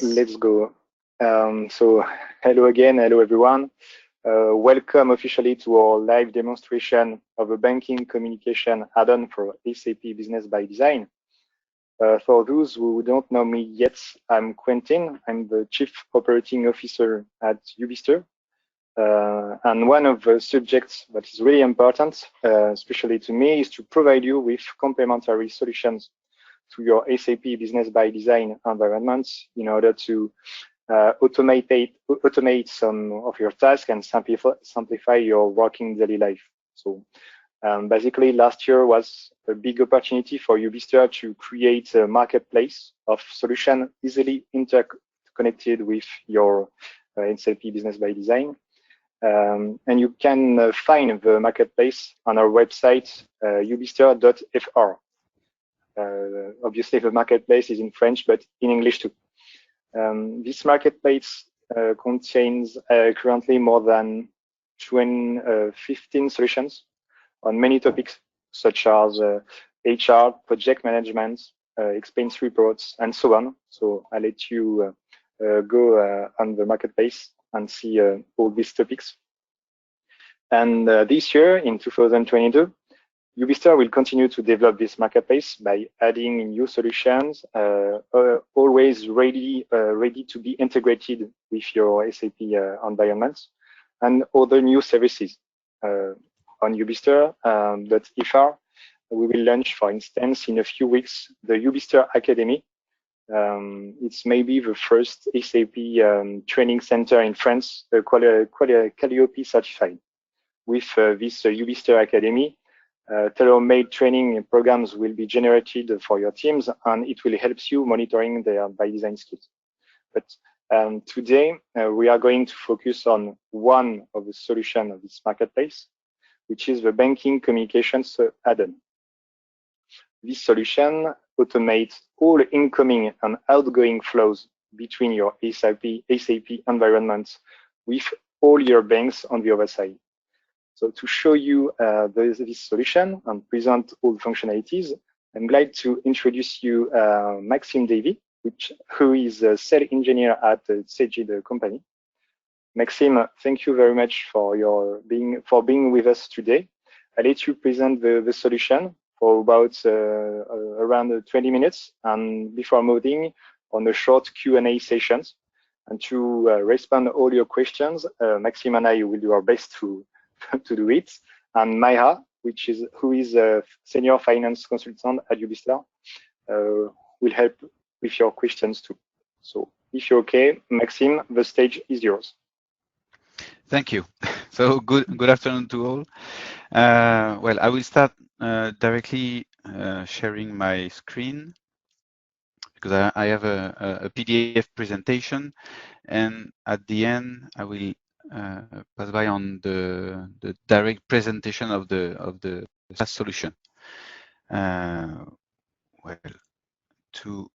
let's go. So hello again, hello everyone. Welcome officially to our live demonstration of a banking communication add-on for SAP Business ByDesign. For those who don't know me yet, I'm Quentin. I'm the Chief Operating Officer at Ubister. And one of the subjects that is really important, especially to me, is to provide you with complementary solutions to your SAP Business ByDesign environments in order to automate some of your tasks and simplify your working daily life. So basically, last year was a big opportunity for Ubister to create a marketplace of solutions easily interconnected with your SAP Business ByDesign. And you can find the marketplace on our website, ubister.fr. Obviously, the marketplace is in French, but in English too. This marketplace contains currently more than 15 solutions on many topics, such as HR, project management, expense reports, and so on. So I'll let you go on the marketplace and see all these topics. And this year, in 2022, Ubister will continue to develop this marketplace by adding new solutions, always ready to be integrated with your SAP environments, and other new services. On Ubister.fr, we will launch, for instance, in a few weeks, the Ubister Academy. It's maybe the first SAP training center in France, Calliope certified. With this Ubister Academy, tailor-made training programs will be generated for your teams, and it will help you monitoring their ByDesign skills. But today, we are going to focus on one of the solutions of this marketplace, which is the banking communications add-on. This solution automates all incoming and outgoing flows between your SAP environments with all your banks on the other side. So to show you this solution and present all the functionalities, I'm glad to introduce you Maxime Davy, who is a sales engineer at Cegid company. Maxime, thank you very much for being with us today. I'll let you present the solution for about around 20 minutes, and before moving on a short Q&A sessions. And to respond to all your questions, Maxime and I will do our best to do it. And Mayra, who is a senior finance consultant at Ubister, will help with your questions too. So if you're okay, Maxime, the stage is yours. Thank you. So good afternoon to all. Well, I will start directly sharing my screen because I have a PDF presentation, and at the end I will pass by on the direct presentation of the SaaS solution. Well, to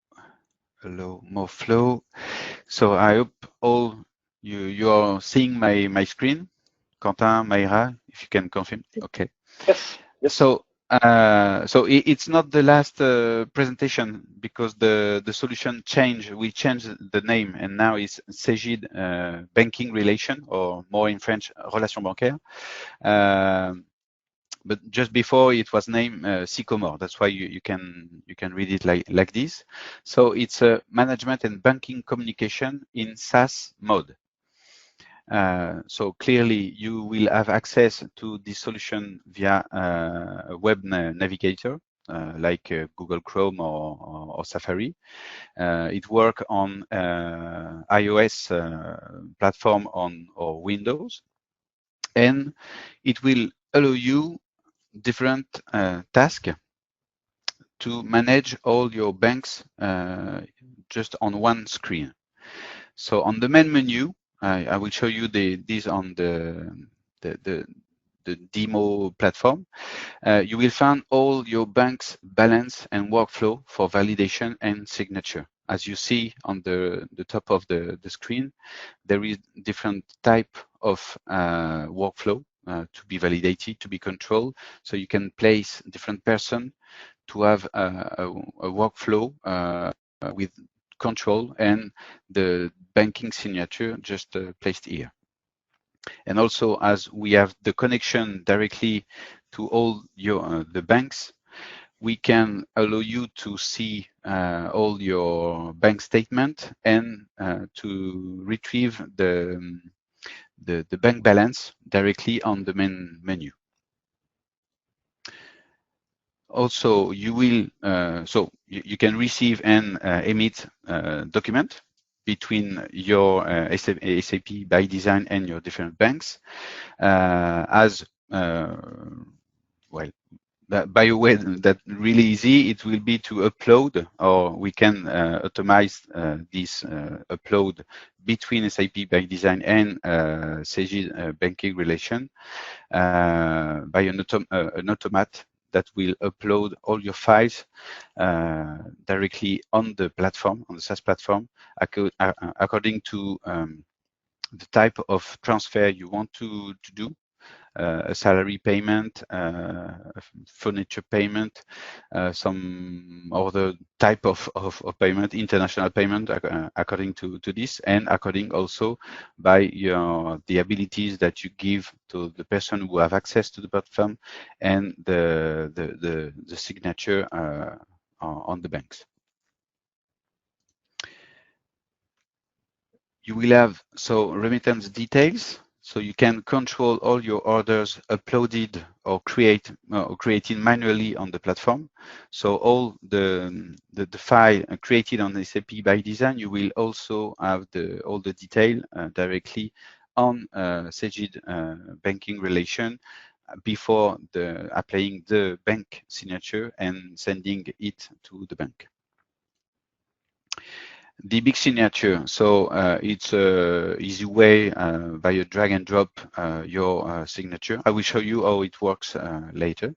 allow more flow. So I hope all you are seeing my screen. Quentin, Mayra, if you can confirm. Okay. Yes. So it's not the last presentation because the solution changed. We changed the name, and now it's Cegid Banking Relation, or more in French, Relation Bancaire. But just before it was named Sycomore. That's why you can read it like this. So it's a management and banking communication in SaaS mode. So clearly you will have access to this solution via a web navigator like Google Chrome or Safari. It works on iOS platform or Windows, and it will allow you different tasks to manage all your banks just on one screen. So on the main menu, I will show you these on the demo platform. You will find all your bank's balance and workflow for validation and signature. As you see on the top of the screen, there is different type of workflow to be validated, to be controlled. So you can place different person to have a workflow with control and the banking signature just placed here. And also, as we have the connection directly to all your the banks, we can allow you to see all your bank statement and to retrieve the bank balance directly on the main menu. Also, you will so you can receive and emit document between your SAP ByDesign and your different banks as well. By a way that really easy, it will be to upload, or we can automate this upload between SAP ByDesign and Cegid banking relation by an automat that will upload all your files directly on the platform, on the SaaS platform, according to the type of transfer you want to do. A salary payment, furniture payment, some other type of payment, international payment, according to this, and according also by the abilities that you give to the person who have access to the platform and the signature on the banks. You will have remittance details. So you can control all your orders uploaded or created manually on the platform. So all the file created on SAP ByDesign, you will also have all the detail directly on Cegid banking relation before applying the bank signature and sending it to the bank. The big signature, so it's an easy way by a drag and drop your signature. I will show you how it works later.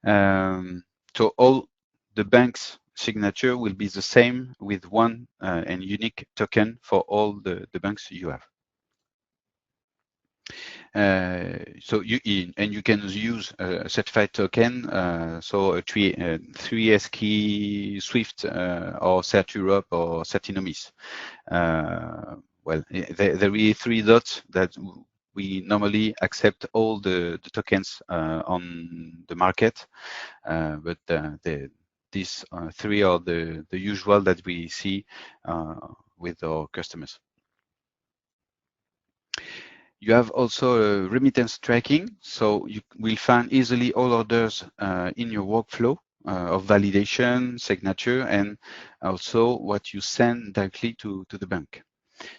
So all the bank's signature will be the same with one and unique token for all the banks you have. So you can use a certified token, so a 3S key, Swift, or Cert Europe or Certinomis. Well, there are really 3 dots that we normally accept all the tokens on the market, but these 3 are the usual that we see with our customers. You have also remittance tracking, so you will find easily all orders in your workflow of validation, signature, and also what you send directly to the bank.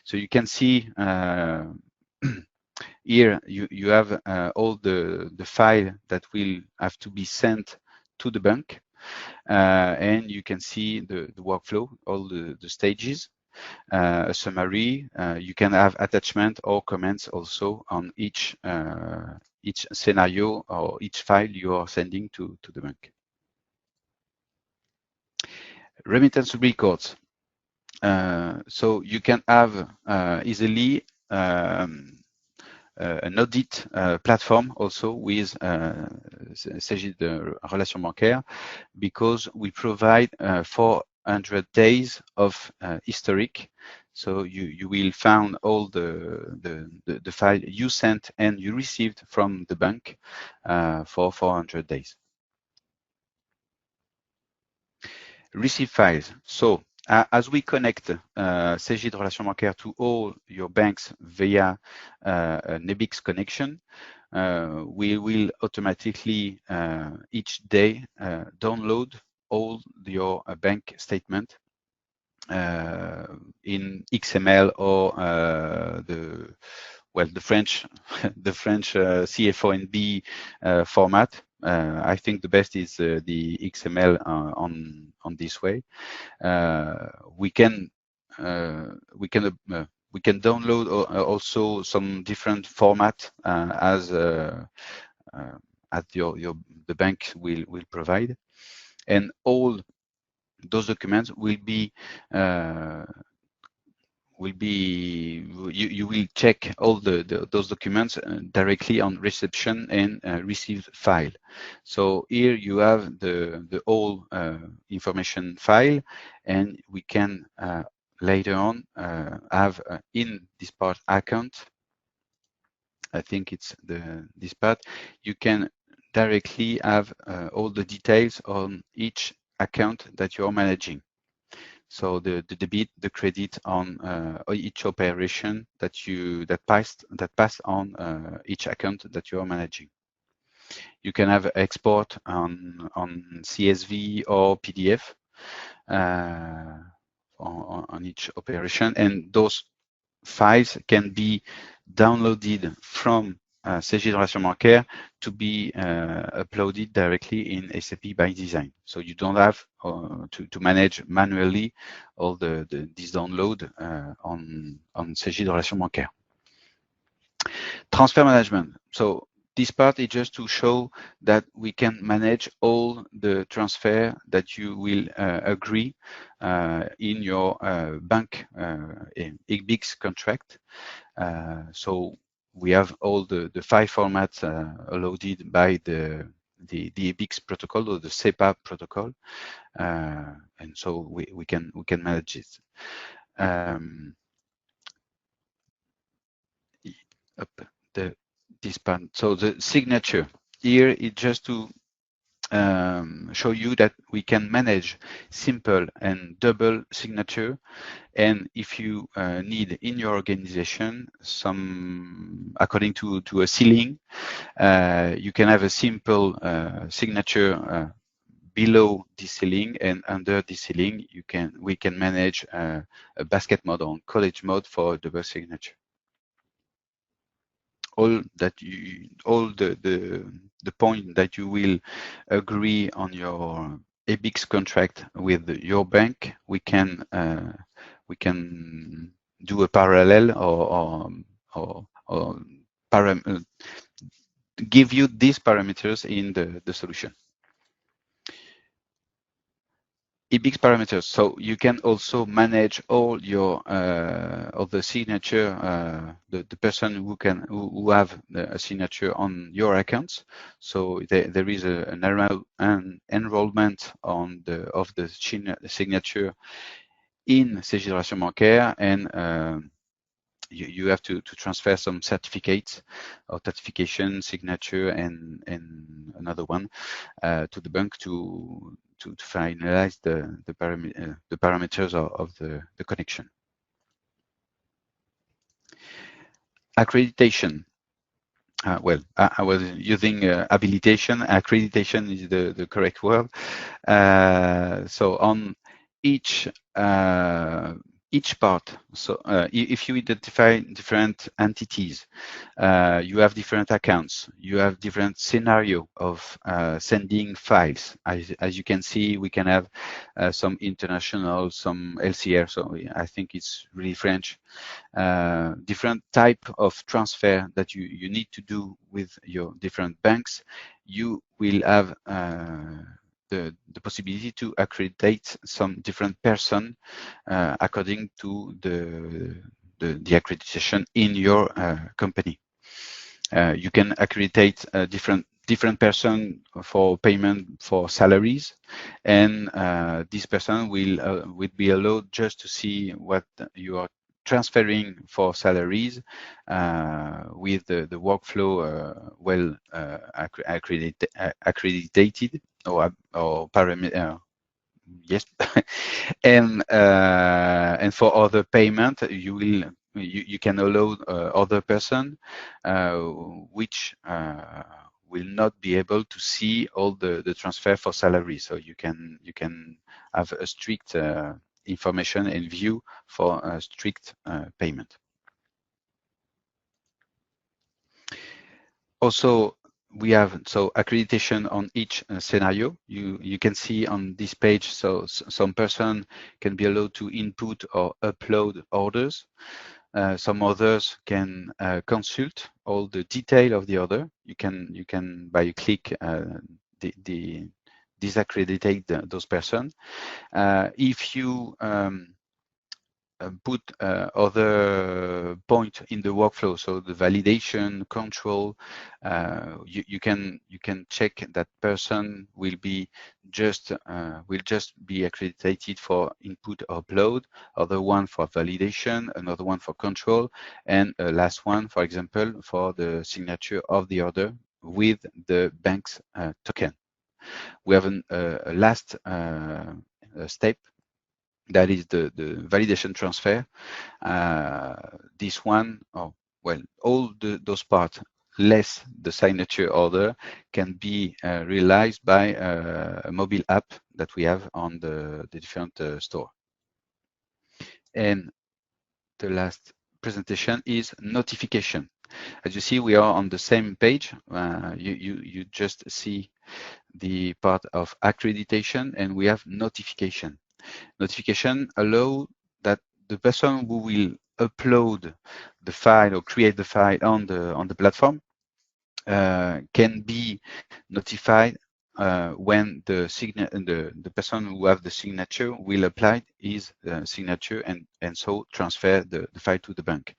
So you can see here you have all the file that will have to be sent to the bank, and you can see the workflow, all the stages. A summary. You can have attachment or comments also on each scenario or each file you are sending to the bank. Remittance records. So you can have easily an audit platform also with Cegid Relations Bancaires, because we provide 400 days of historic. So you will find all the file you sent and you received from the bank for 400 days. Receive files. So as we connect Cegid Relations Bancaires to all your banks via an EBIX connection, we will automatically each day download all your bank statement in XML or the French CFONB format. I think the best is the XML on this way. We can download also some different format as the bank will provide, and all those documents will be you will check all those documents directly on reception and received file. So here you have the whole information file, and we can later on have in this part account, I think it's this part, you can directly have all the details on each account that you're managing. So the debit, the credit on each operation that passed on each account that you are managing. You can have export on CSV or PDF on each operation, and those files can be downloaded from CG de Relation Bancaire to be uploaded directly in SAP ByDesign. So you don't have to manage manually all this download on CG de Relation Bancaire. Transfer management. So this part is just to show that we can manage all the transfer that you will agree in your bank EBIX contract. So we have all the file formats loaded by the EBIX protocol or the SEPA protocol, and so we can manage it. This part. So the signature here is just to show you that we can manage simple and double signature. And if you need in your organization some, according to a ceiling, you can have a simple signature below this ceiling, and under this ceiling we can manage a basket mode or college mode for double signature. All the point that you will agree on your EBIX contract with your bank, we can do a parallel or give you these parameters in the solution. EBIX parameters. So you can also manage all your of the signature, the person who have a signature on your accounts. So there is an enrollment of the signature in CG de Relation Bancaire, and you have to transfer some certificates or certification, signature, and another one to the bank to finalize the parameters of the connection. Accreditation. Well, I was using habilitation. Accreditation is the correct word. So on each part, so if you identify different entities, you have different accounts, you have different scenario of sending files. As you can see, we can have some international, some LCR, so I think it's really French. Different type of transfer that you need to do with your different banks. You will have the possibility to accredite some different person according to the accreditation in your company. You can accredite different person for payment for salaries, and this person will be allowed just to see what you are transferring for salaries with the workflow well accredited or parameter. Yes, and for other payment, you can allow other person which will not be able to see all the transfer for salary. So you can have a strict information and view for a strict payment. Also, we have accreditation on each scenario. You can see on this page, so some person can be allowed to input or upload orders. Some others can consult all the detail of the order. You can by a click disaccreditate those person. If you put other point in the workflow. So the validation, control, you can check that person will just be accredited for input or upload, other one for validation, another one for control, and a last one, for example, for the signature of the order with the bank's token. We have a last step, that is the validation transfer. This one, all those parts less the signature order can be realized by a mobile app that we have on the different store. And the last presentation is notification. As you see, we are on the same page. You just see the part of accreditation, and we have notification. Notification allow that the person who will upload the file or create the file on the platform can be notified when the person who have the signature will apply his signature and so transfer the file to the bank.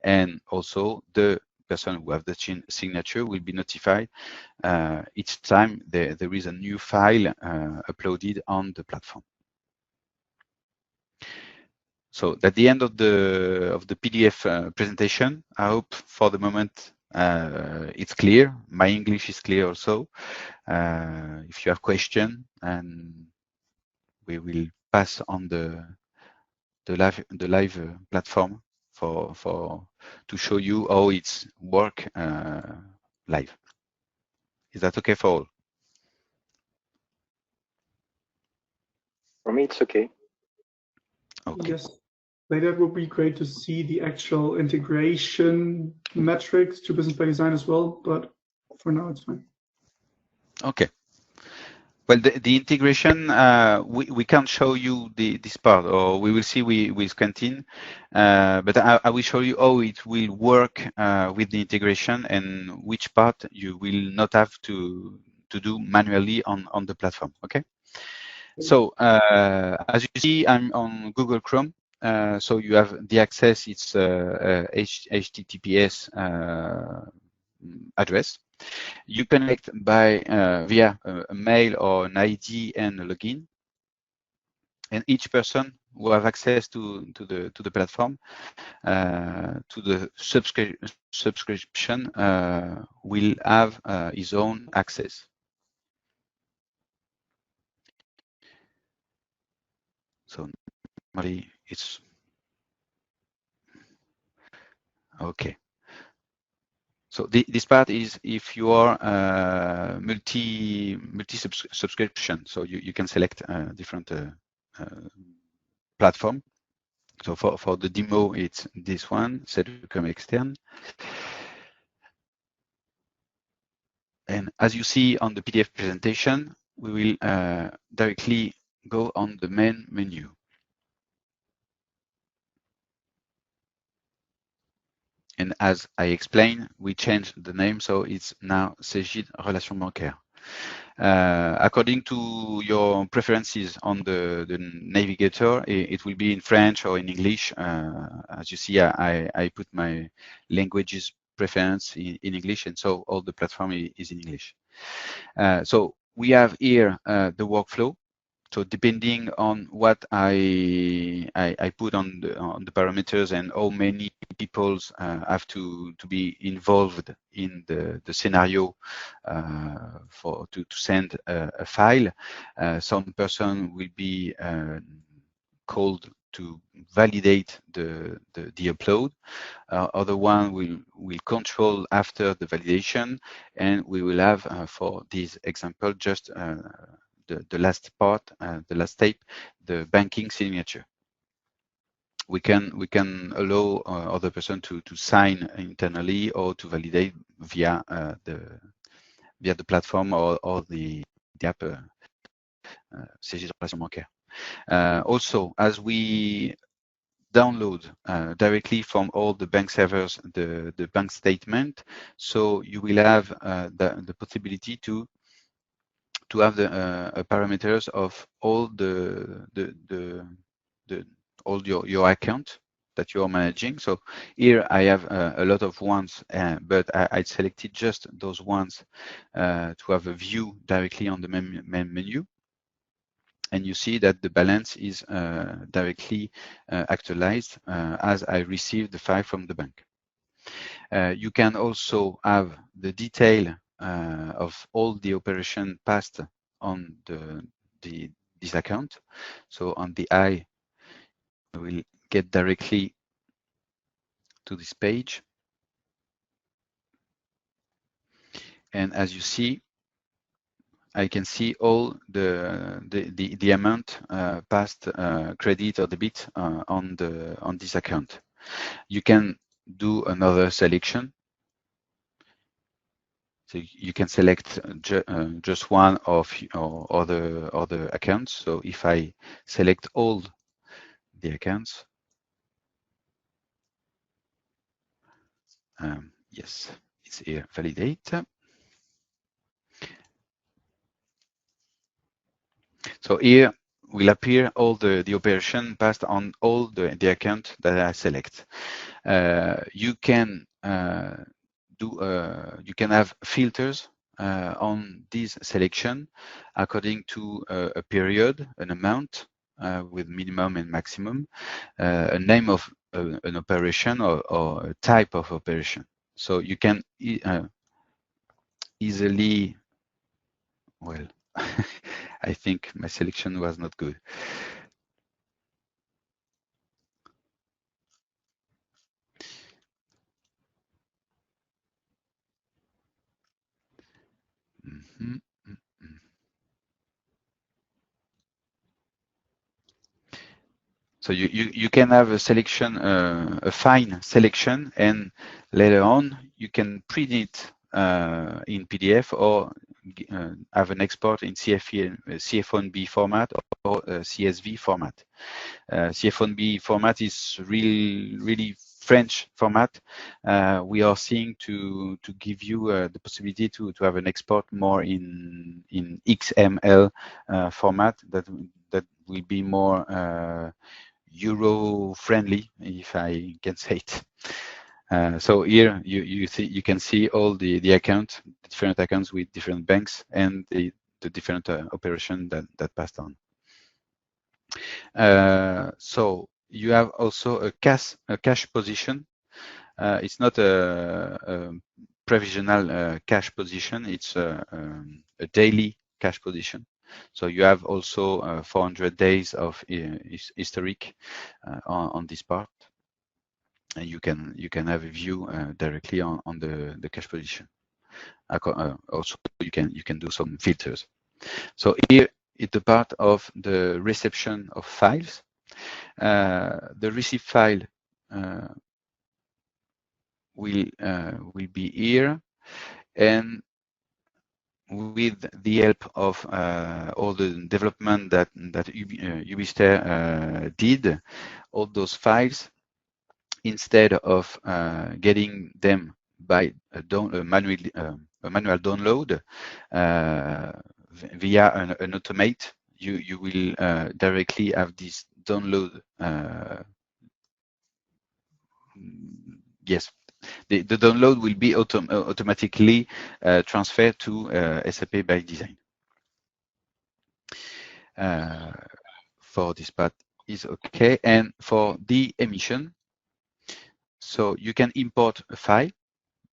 And also the person who have the signature will be notified each time there is a new file uploaded on the platform. So at the end of the PDF presentation, I hope for the moment it's clear. My English is clear also. If you have questions, and we will pass on the live platform to show you how it's work live. Is that okay for all? For me, it's okay. Okay. Yes. Later, it would be great to see the actual integration metrics to Business ByDesign as well, but for now, it's fine. Okay. Well, the integration, we can't show you this part, or we will see with Canteen, but I will show you how it will work with the integration and which part you will not have to do manually on the platform, okay? So as you see, I'm on Google Chrome. So you have the access, it's HTTPS address. You connect by via a mail or an ID and a login. And each person who have access to the platform, to the subscription, will have his own access. So normally it's okay. So this part is if you are multi subscription, so you can select different platform. So for the demo, it's this one, Sedcom Externe. And as you see on the PDF presentation, we will directly go on the main menu. And as I explained, we changed the name, so it's now Cegid Relations Bancaires. According to your preferences on the navigator, it will be in French or in English. As you see, I put my languages preference in English, and so all the platform is in English. So we have here the workflow. So depending on what I put on the parameters and how many people have to be involved in the scenario to send a file, some person will be called to validate the upload. Other one will control after the validation, and we will have for this example just the last part, the last step, the banking signature. We can allow other person to sign internally or to validate via the platform or the app Cegid Relations Bancaires. Also, as we download directly from all the bank servers the bank statement, so you will have the possibility to have the parameters of all the all your account that you are managing. So here I have a lot of ones, but I selected just those ones to have a view directly on the main menu. And you see that the balance is directly actualized as I received the file from the bank. You can also have the detail of all the operation passed on this account. So on the I will get directly to this page. And as you see, I can see all the amount passed credit or debit on this account. You can do another selection. So you can select just one of or other accounts. So if I select all the accounts, yes, it's here, validate. So here will appear all the operation passed on all the account that I select. You can you can have filters on this selection according to a period, an amount with minimum and maximum, a name of an operation or a type of operation. So you can easily, well, I think my selection was not good. Mm-hmm. So you can have a selection, a fine selection, and later on you can print it in PDF or have an export in CF1B format or CSV format. CF1B format is really French format. We are seeing to give you the possibility to have an export more in XML format that will be more Euro friendly, if I can say it. So here you can see all the different accounts with different banks and the different operation that passed on. So you have also a cash position. It's not a provisional cash position. It's a daily cash position. So you have also 400 days of historic on this part, and you can have a view directly on the cash position. Also, you can do some filters. So here is the part of the reception of files. The receive file will be here, and with the help of all the development that Ubister did, all those files, instead of getting them by a manual download via an automate, you will directly have this download. Yes, the download will be automatically transferred to SAP ByDesign. For this part is okay, and for the emission, so you can import a file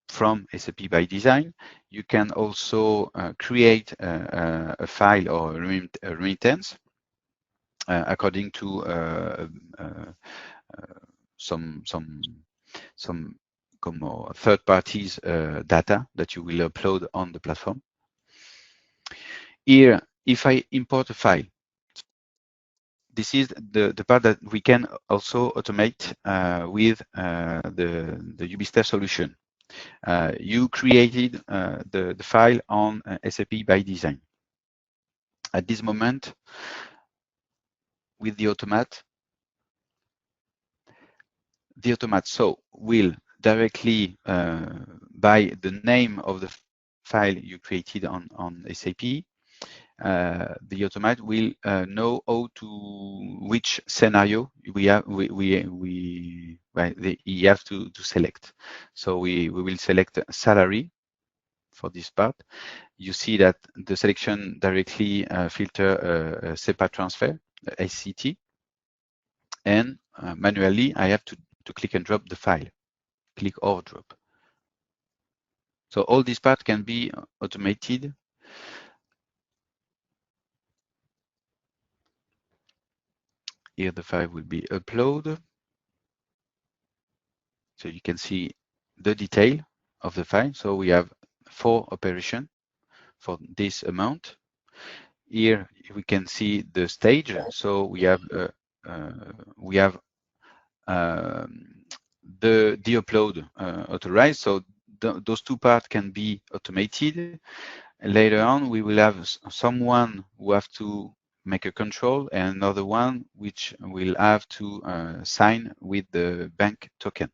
from SAP ByDesign. You can also create a file or a remittance according to some third parties data that you will upload on the platform. Here, if I import a file, this is the part that we can also automate with the Ubister solution. You created the file on SAP ByDesign. At this moment, with the automate so will directly by the name of the file you created on SAP the automate will know how to which scenario we have you have to select. So we will select salary for this part. You see that the selection directly filter SEPA transfer, ACT, and manually I have to click and drop the file, click or drop. So all this part can be automated. Here the file will be uploaded. So you can see the detail of the file. So we have 4 operations for this amount. Here we can see the stage. So we have the upload authorized. So those 2 parts can be automated. Later on, we will have someone who have to make a control and another one which will have to sign with the bank token.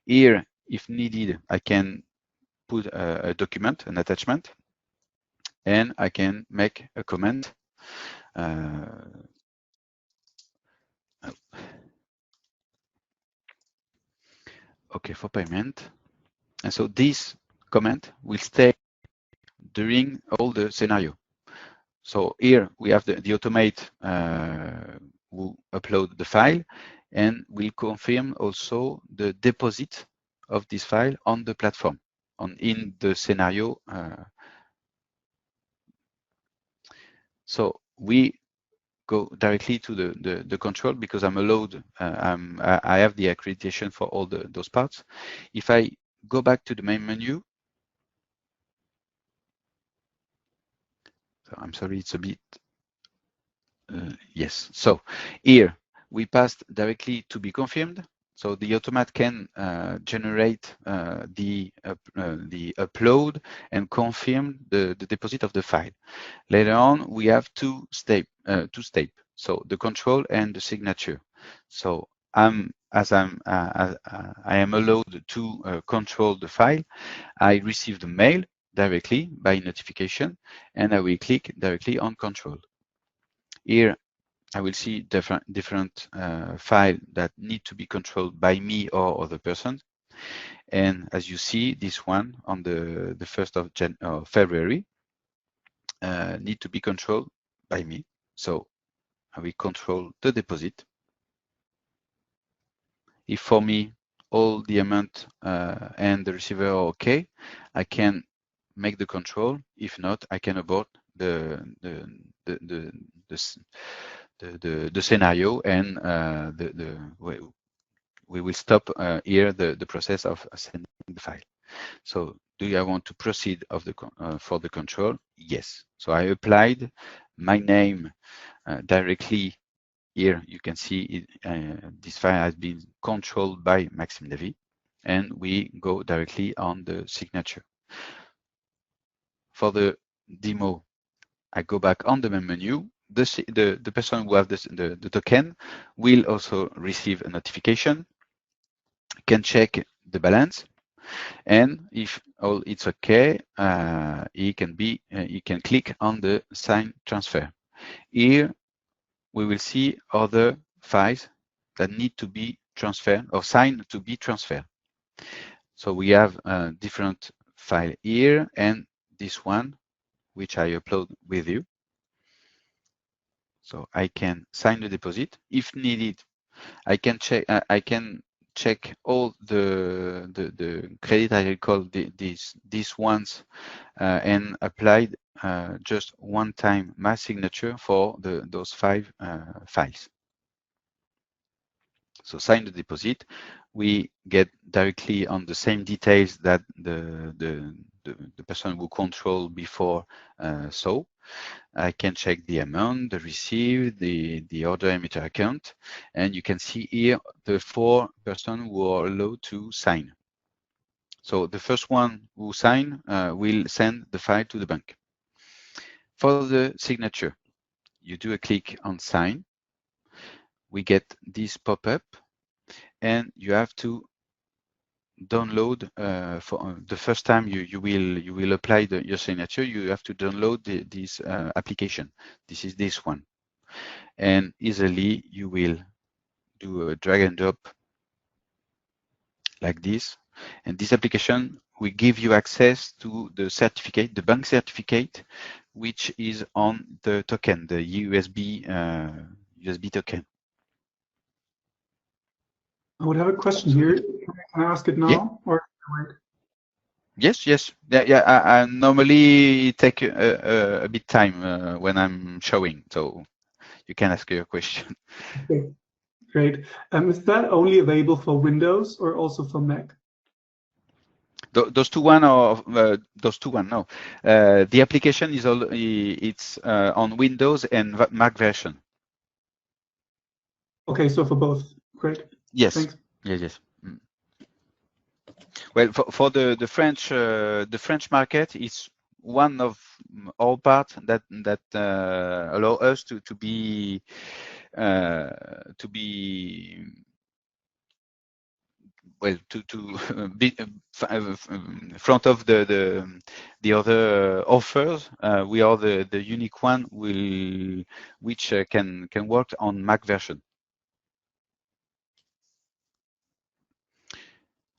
Here, if needed, I can put a document, an attachment, and I can make a comment. Okay, for payment. And so this comment will stay during all the scenario. So here we have the automate who upload the file and will confirm also the deposit of this file on the platform, in the scenario. So we go directly to the control because I'm allowed. I have the accreditation for all those parts. If I go back to the main menu, so I'm sorry, it's a bit. Yes. So here we passed directly to be confirmed. So the automate can generate the upload and confirm the deposit of the file. Later on, we have two steps. So the control and the signature. So I am allowed to control the file. I receive the mail directly by notification, and I will click directly on control. Here, I will see different files that need to be controlled by me or other person. And as you see, this one on the 1st of February need to be controlled by me. So I will control the deposit. If for me all the amount and the receiver are okay, I can make the control. If not, I can abort the scenario and we will stop here the process of sending the file. So do I want to proceed for the control? Yes. So I applied my name directly. Here you can see this file has been controlled by Maxime Davy, and we go directly on the signature. For the demo, I go back on the main menu. The person who have the token will also receive a notification, can check the balance, and if all it's okay, he can click on the sign transfer. Here we will see other files that need to be transferred or signed to be transferred. So we have a different file here and this one, which I upload with you. So I can sign the deposit. If needed, I can check all the credit agricole, these ones, and applied just one time my signature for those 5 files. So sign the deposit, we get directly on the same details that the person who controlled before saw. I can check the amount, the receipt, the order emitter account, and you can see here the 4 persons who are allowed to sign. So the first one who sign will send the file to the bank. For the signature, you do a click on sign. We get this pop-up, and you have to download for the first time you will apply your signature. You have to download this application. This is this one, and easily you will do a drag and drop like this, and this application will give you access to the certificate, the bank certificate, which is on the token, the USB token. I would have a question here. Can I ask it now, yeah. or wait? Yes. Yeah. I normally take a bit time when I'm showing, so you can ask your question. Okay, great. Is that only available for Windows or also for Mac? Those two one or those two one? No, the application is it's on Windows and Mac version. Okay, so for both. Great. Yes. Thanks. Yes. Mm. Well, for the French market, it's one of all parts that allow us to be well to be front of the other offers. We are the unique one which can work on Mac version.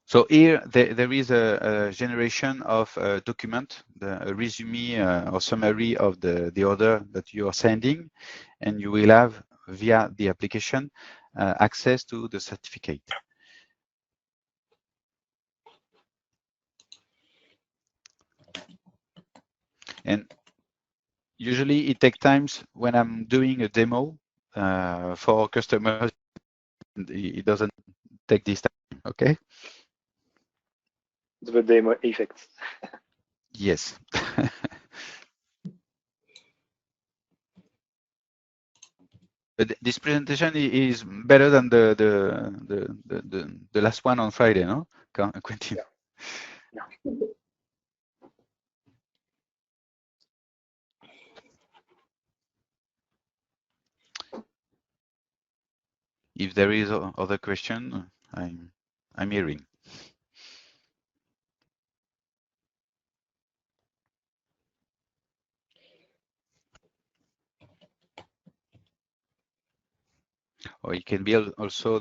So here there is a generation of a document, a resume or summary of the order that you are sending, and you will have via the application access to the certificate. And usually it takes times when I'm doing a demo for customers. It doesn't take this time, okay? The demo effect. Yes. But this presentation is better than the last one on Friday, no, Quentin? Yeah. If there is other question, I'm hearing. Or it can be also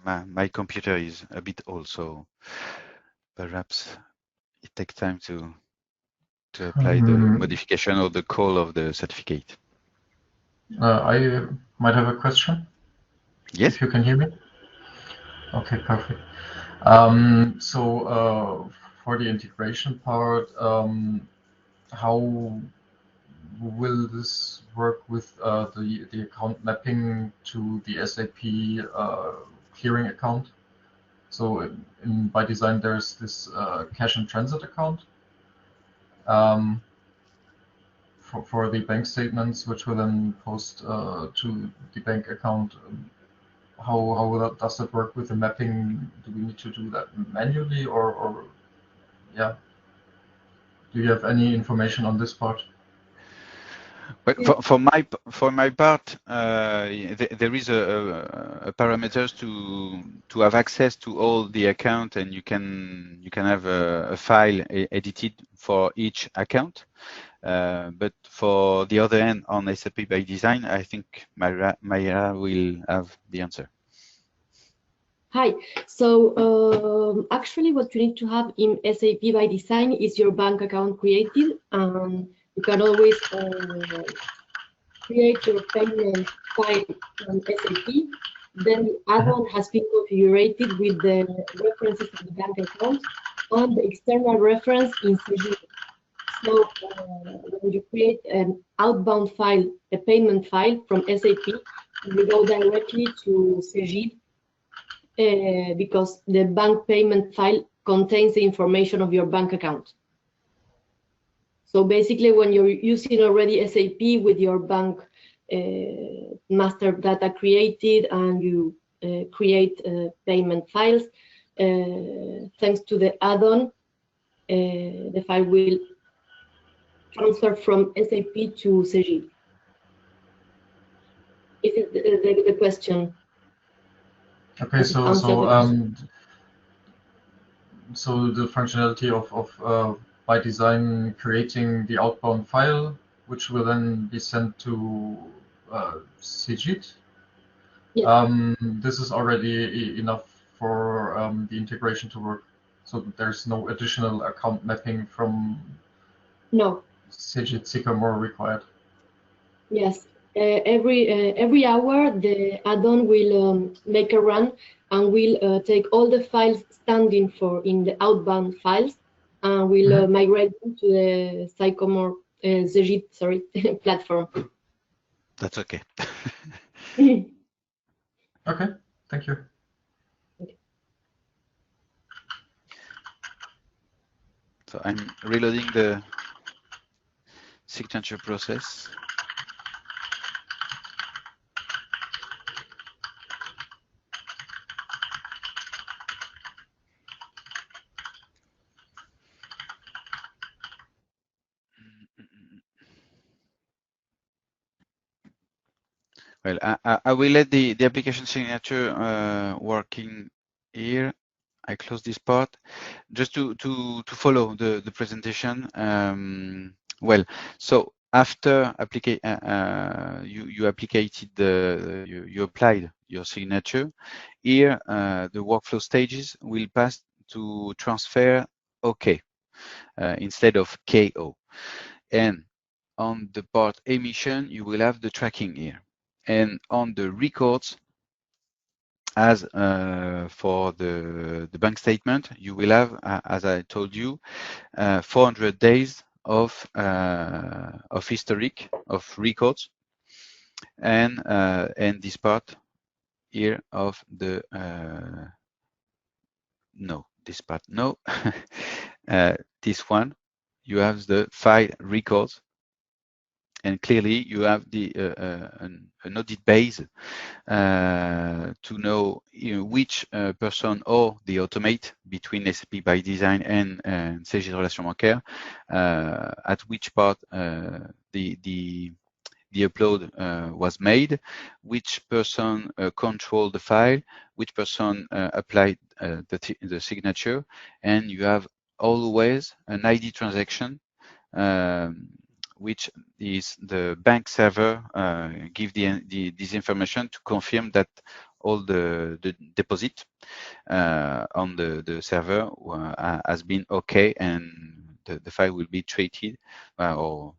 my computer is a bit old, so perhaps it takes time to apply the modification or the call of the certificate. I might have a question. Yes. If you can hear me. Okay, perfect. So for the integration part, how will this work with the account mapping to the SAP clearing account? So in ByDesign, there's this cash and transit account for the bank statements, which will then post to the bank account. How does that work with the mapping? Do we need to do that manually, or yeah? Do you have any information on this part? Well, for my part, there is a parameters to have access to all the account, and you can have a file edited for each account. But for the other end on SAP ByDesign, I think Mayra will have the answer. Hi. So actually, what you need to have in SAP ByDesign is your bank account created. You can always create your payment file on SAP. Then the add-on has been configured with the references of the bank account and the external reference in Cegid. So when you create an outbound file, a payment file from SAP, you go directly to Cegid because the bank payment file contains the information of your bank account. So basically, when you're using already SAP with your bank master data created and you create payment files, thanks to the add-on, the file will transfer from SAP to Cegid. Is it the question? Okay, so So the functionality of ByDesign creating the outbound file, which will then be sent to Cegid. Yes. This is already enough for the integration to work. So there's no additional account mapping from Cegid Sycamore required. Yes. Every hour, the add-on will make a run and will take all the files standing in the outbound files and will migrate them to the Sycamore Cegid, platform. That's okay. Okay, thank you. So I'm reloading the signature process. Well, I will let the application signature working here. I close this part just to follow the presentation. Well, so after you applied your signature, here the workflow stages will pass to transfer OK instead of KO. And on the part emission, you will have the tracking here. And on the records, as for the bank statement, you will have, as I told you, 400 days of historic of records, and this part here of the this one, you have the file records. And clearly, you have an audit base to know which person or the automate between SAP ByDesign and Cegid Relations Bancaires, at which part the upload was made, which person controlled the file, which person applied the signature, and you have always an ID transaction, which is the bank server give this information to confirm that all the deposit on the server has been okay, and the file will be treated or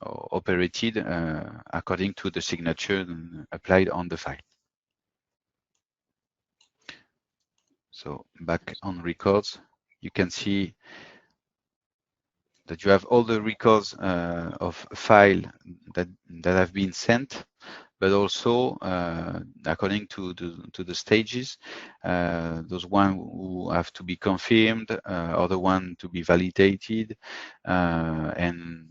operated according to the signature applied on the file. So back on records, you can see that you have all the records of file that have been sent, but also according to the stages, those one who have to be confirmed, other one to be validated, and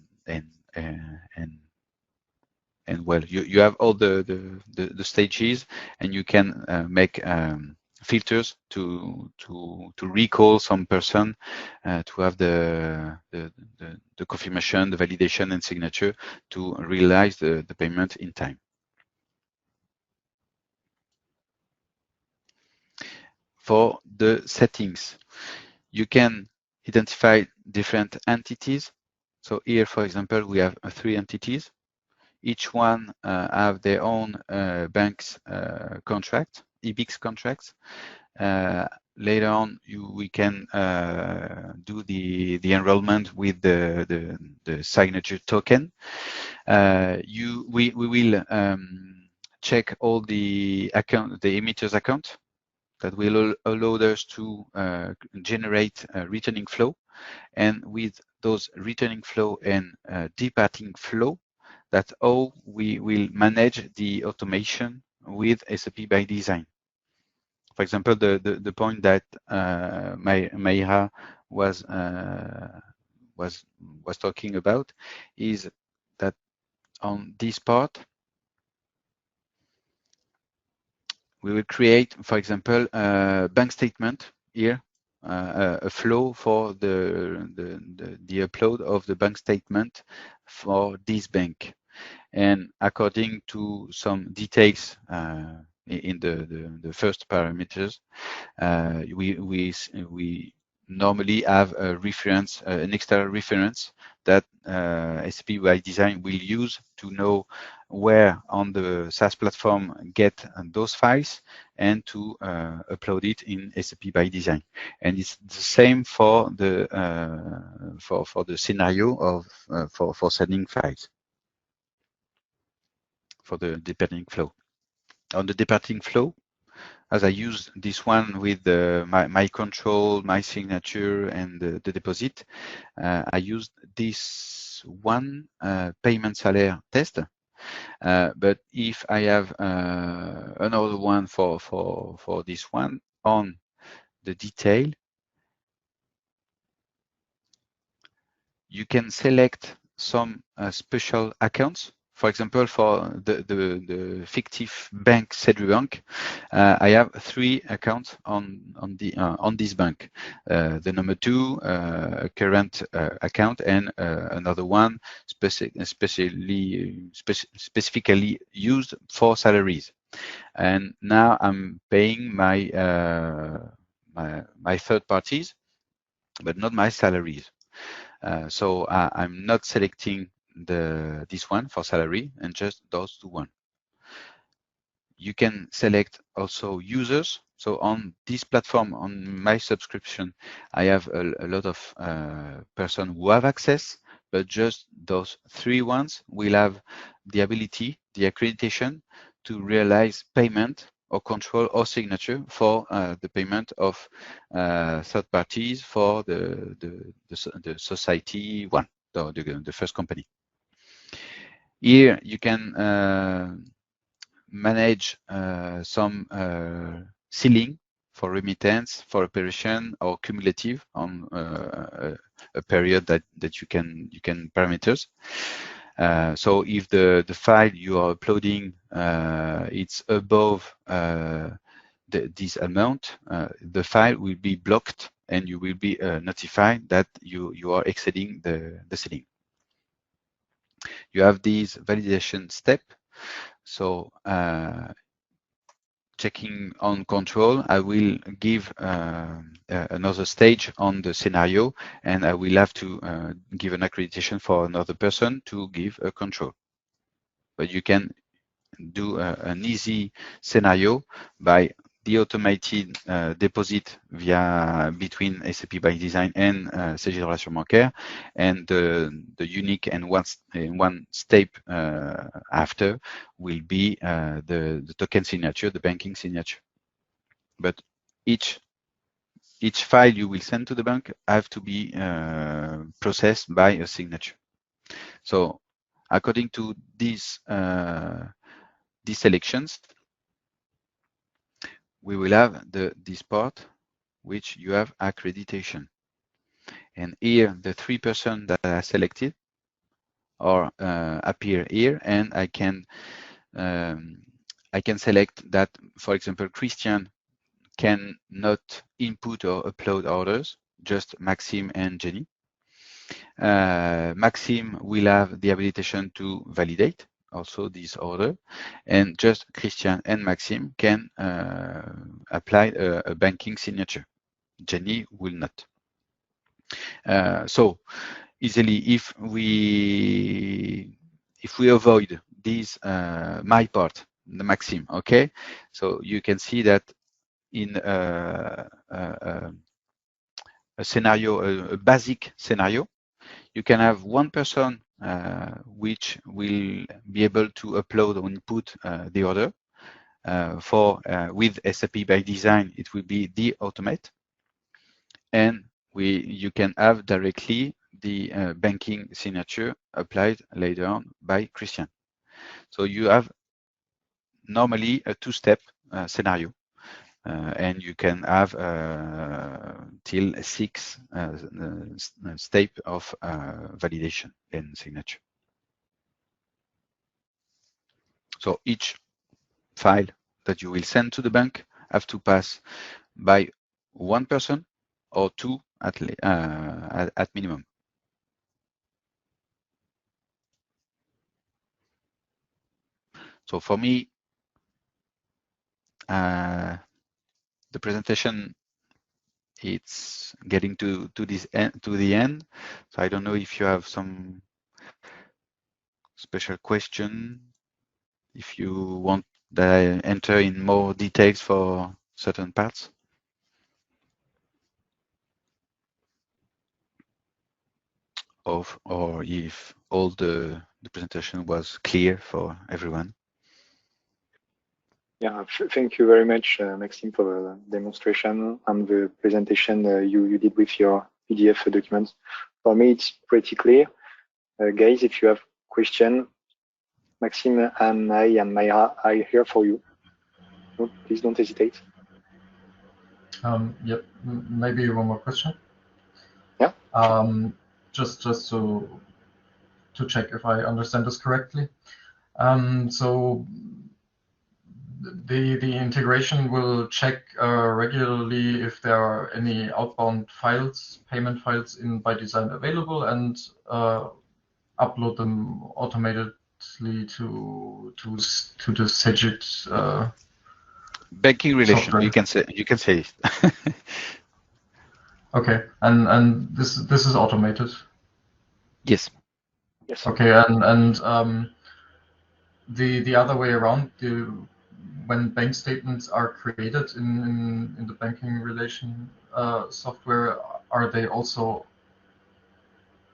well, you have all the stages, and you can make filters to recall some person to have the confirmation, the validation, and signature to realize the payment in time. For the settings, you can identify different entities. So here, for example, we have 3 entities. Each one have their own bank's contract, EBIX contracts. Later on, we can do the enrollment with the signature token. We will check all the emitter's account that will allow us to generate a returning flow, and with those returning flow and departing flow, that's how we will manage the automation with SAP ByDesign. For example, the point that Mayra was talking about is that on this part, we will create, for example, a bank statement here, a flow for the upload of the bank statement for this bank. And according to some details in the first parameters, we normally have a reference, an external reference that SAP ByDesign will use to know where on the SaaS platform get those files and to upload it in SAP ByDesign. And it's the same for the scenario of for sending files for the departing flow. On the departing flow, as I use this one with my control, my signature, and the deposit, I used this one payment salaire test. But if I have another one for this one on the detail, you can select some special accounts. For example, for the fictive bank Bank, I have 3 accounts on this bank. The number 2 current account, and another one specifically used for salaries. And now I'm paying my my third parties, but not my salaries. So I'm not selecting this one for salary and just those 2 one. You can select also users. So on this platform, on my subscription, I have a lot of person who have access, but just those 3 ones will have the ability, the accreditation to realize payment or control or signature for the payment of third parties for the society one, the first company. Here you can manage some ceiling for remittance, for operation, or cumulative on a period that you can parameters. So if the file you are uploading it's above this amount, the file will be blocked and you will be notified that you are exceeding the ceiling. You have this validation step. So checking on control, I will give another stage on the scenario, and I will have to give an accreditation for another person to give a control. But you can do an easy scenario by the automated deposit between SAP ByDesign and Cegid Relations Bancaires, and the unique and one step after will be the token signature, the banking signature. But each file you will send to the bank have to be processed by a signature. So according to these selections, we will have this part which you have accreditation. And here the 3 persons that are selected are appear here, and I can select that, for example, Christian can not input or upload orders, just Maxime and Jenny. Maxime will have the habilitation to validate also this order, and just Christian and Maxime can apply a banking signature. Jenny will not. So easily, if we avoid this my part, the Maxime, okay, so you can see that in a scenario, a basic scenario, you can have 1 person which will be able to upload or input the order. With SAP ByDesign, it will be the automate, and you can have directly the banking signature applied later on by Christian. So you have normally a 2-step scenario. And you can have till 6 steps of validation and signature. So each file that you will send to the bank have to pass by 1 person or 2 at minimum. So for me, the presentation it's getting to the end. So I don't know if you have some special question, if you want that I enter in more details for certain parts. Or if all the presentation was clear for everyone. Yeah, thank you very much, Maxime, for the demonstration and the presentation you did with your PDF documents. For me, it's pretty clear. Guys, if you have questions, Maxime and I and Mayra are here for you. Please don't hesitate. Yep, maybe one more question. Yeah. Just to check if I understand this correctly. So the integration will check regularly if there are any outbound files, payment files in ByDesign available, and upload them automatically to the Segit banking relation. software. You can say it. Okay, and this is automated. Yes. Yes. Okay, and the other way around, when bank statements are created in the banking relation software, are they also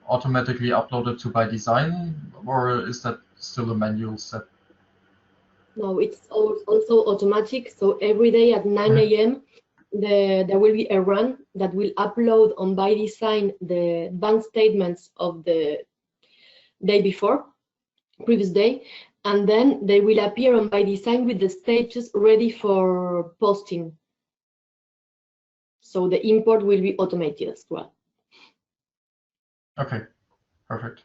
automatically uploaded to ByDesign, or is that still a manual step? No, it's also automatic. So every day at 9 a.m., there will be a run that will upload on ByDesign the bank statements of the day before, previous day, and then they will appear on ByDesign with the status ready for posting. So the import will be automated as well. Okay, perfect.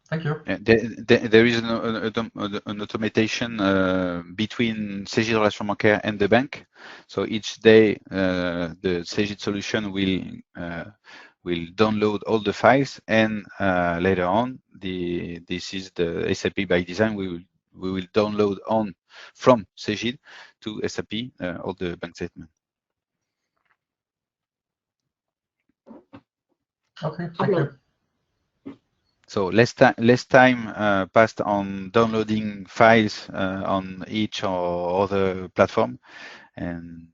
Thank you. There is an automation between Segit Relations Bancaires and the bank. So each day the Segit solution will download all the files, and later on, this is the SAP ByDesign. We will download from Segit to SAP all the bank statement. Okay, thank you. So less time passed on downloading files on each or other platform, and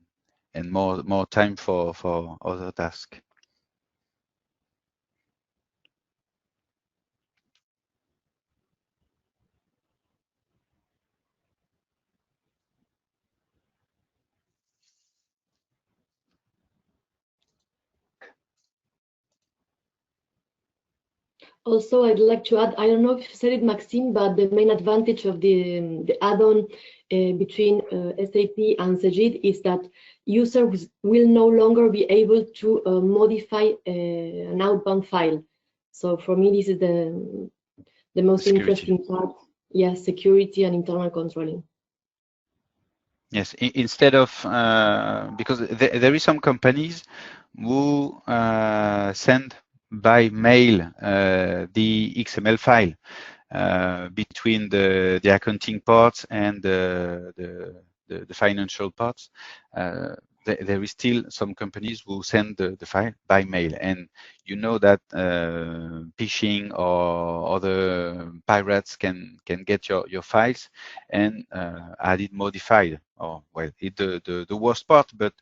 more time for other tasks. Also, I'd like to add, I don't know if you said it, Maxime, but the main advantage of the add-on between SAP and Segit is that users will no longer be able to modify an outbound file. So for me, this is the most interesting part. Yes, security and internal controlling. Yes, instead of because there is some companies who send by mail the XML file between the accounting parts and the financial parts. There is still some companies who send the file by mail, and you know that phishing or other pirates can get your files and add it modified. Or well, the worst part, but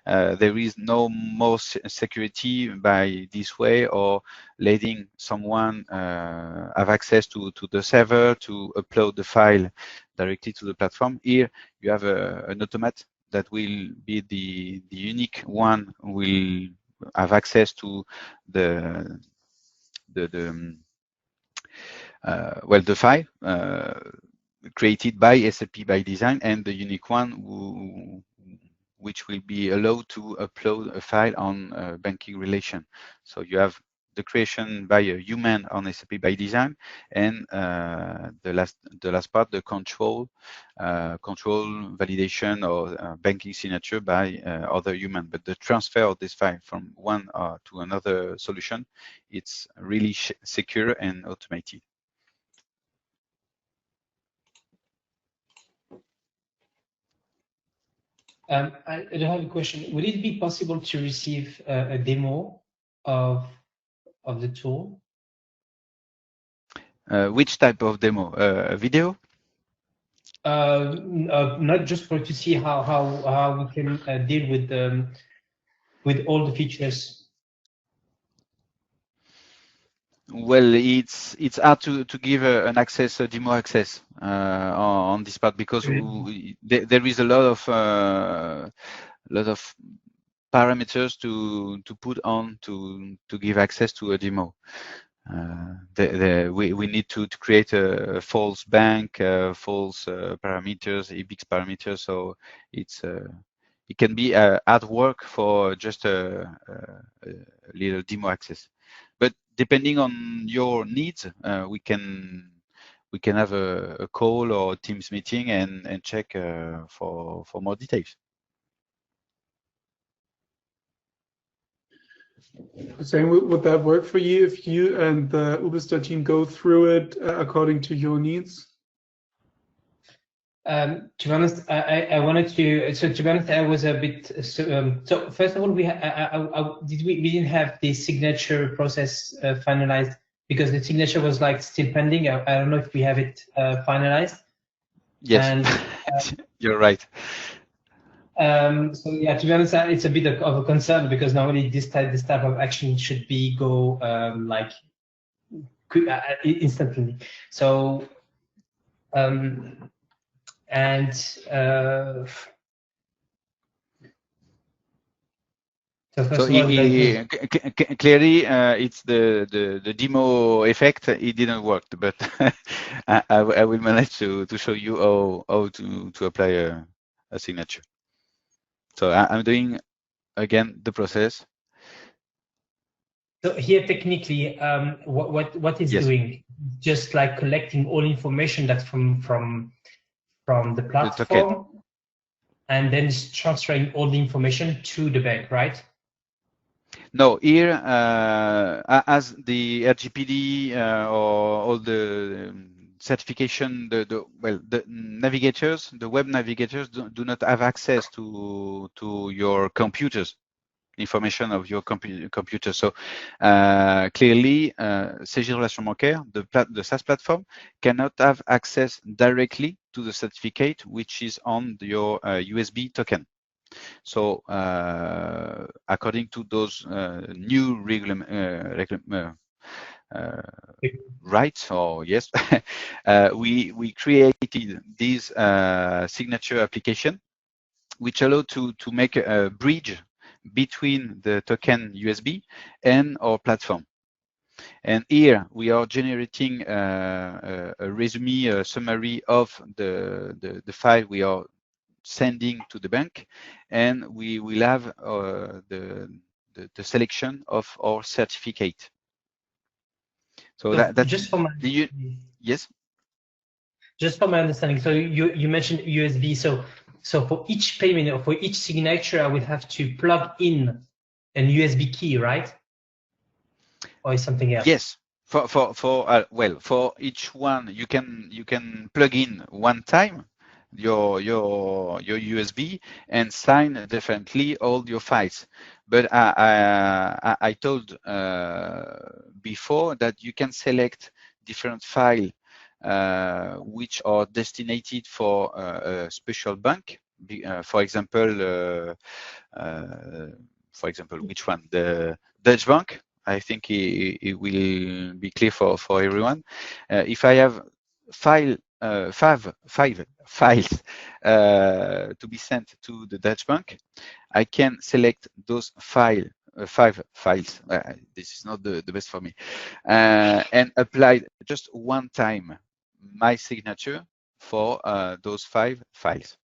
there is no more security by this way, or letting someone have access to the server to upload the file directly to the platform. Here you have an automate that will be the unique one, will have access to the file created by SAP ByDesign, and the unique one which will be allowed to upload a file on banking relation. So you have the creation by a human on SAP ByDesign, and the last part, the control validation or banking signature by other human. But the transfer of this file from one to another solution, it's really secure and automated. I do have a question. Would it be possible to receive a demo of the tool? Which type of demo? Video? Not just to see how we can deal with all the features. Well, it's hard to give an access, a demo access on this part, because there is a lot of parameters to put on to give access to a demo. We need to create a false bank, false parameters, EBIX parameters. So it can be hard work for just a little demo access. But depending on your needs, we can have a call or a Teams meeting and check for more details. Saying, would that work for you if you and the Ubister team go through it according to your needs? To be honest, I wanted to. So to be honest, I was a bit. So first of all, we didn't have the signature process finalized, because the signature was like still pending. I don't know if we have it finalized. Yes, and, you're right. So yeah, to be honest, it's a bit of a concern, because normally this type of action should be go like quick, instantly. So and so clearly, it's the demo effect. It didn't work, but I will manage to show you how to apply a signature. So I'm doing again the process. So here, technically, what is doing? Just like collecting all information that's from the platform, and then transferring all the information to the bank, right? No, here, as the RGPD or all the certification, the navigators, the web navigators do not have access to your computers, information of your computer. So clearly, Cegid Relations Bancaires, the SaaS platform, cannot have access directly to the certificate which is on your USB token. So according to those new rights, or yes, we created this signature application, which allowed to make a bridge between the token USB and our platform. And here we are generating a resume, a summary of the file we are sending to the bank, and we will have the selection of our certificate. So that's just for my yes. Just for my understanding, so you mentioned USB. So for each payment or for each signature, I would have to plug in an USB key, right? Or is something else? Yes. For each one, you can plug in one time your USB and sign differently all your files. But I told before that you can select different files which are destinated for a special bank. For example, which one? The Dutch bank. I think it will be clear for everyone. If I have five files to be sent to the Dutch bank, I can select those five files. This is not the best for me, and apply just one time my signature for those 5 files.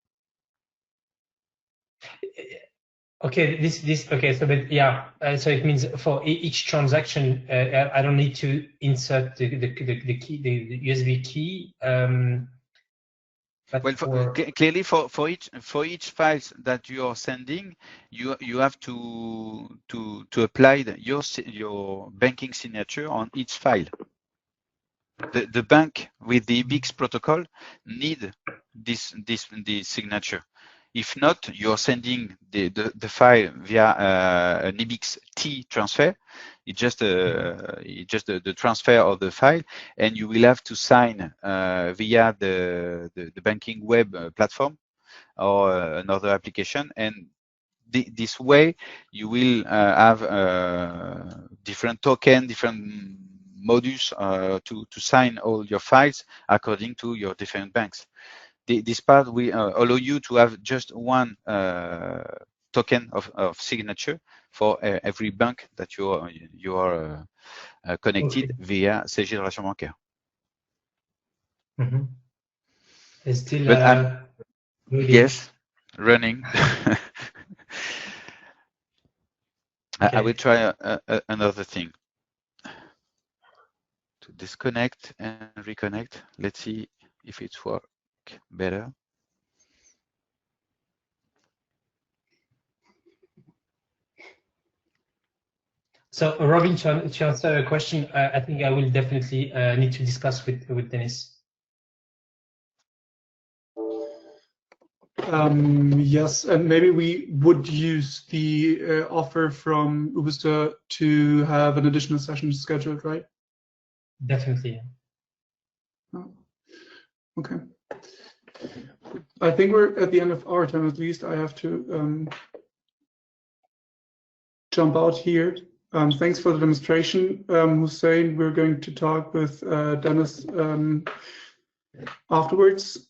Okay, okay. So, but yeah, so it means for each transaction, I don't need to insert the key, the USB key. Well, clearly for each files that you are sending, you have to apply your banking signature on each file. The bank with the EBIX protocol need this signature. If not, you're sending the file via an IBIX-T transfer. It's just the transfer of the file, and you will have to sign via the banking web platform or another application. And this way, you will have different token, different modus to sign all your files according to your different banks. This part will allow you to have just one token of signature for every bank that you are connected via CG Relation Bancaire. It's still yes, running. Okay. I will try another thing to disconnect and reconnect. Let's see if it's work better. So, Robin, to answer a question, I think I will definitely need to discuss with Dennis. Yes, and maybe we would use the offer from Ubister to have an additional session scheduled, right? Definitely. Oh, okay. I think we're at the end of our time, at least. I have to jump out here. Thanks for the demonstration, Hussein. We're going to talk with Dennis afterwards.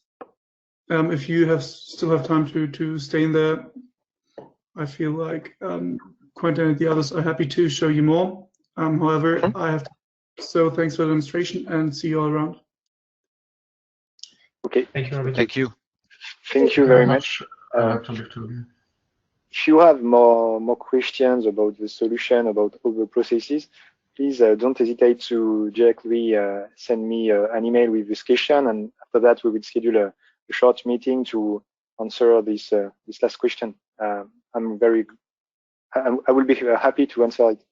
If you still have time to stay in there, I feel like Quentin and the others are happy to show you more. However, I have to. So thanks for the demonstration and see you all around. Okay. Thank you, Robin. Thank you. Thank you very much. I have to leave too. If you have more questions about the solution, about all the processes, please don't hesitate to directly send me an email with this question, and after that we will schedule a short meeting to answer this last question. I will be happy to answer it.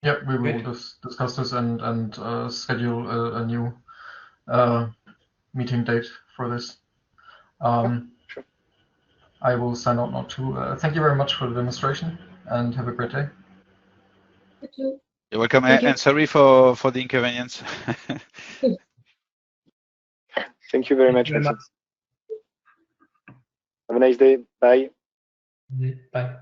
Yeah, we will discuss this and schedule a new meeting date for this. Sure. I will sign out now too. Thank you very much for the demonstration and have a great day. Thank you. You're welcome, Thank you. and sorry for the inconvenience. Thank you very much, Vincent. Have a nice day. Bye. Bye.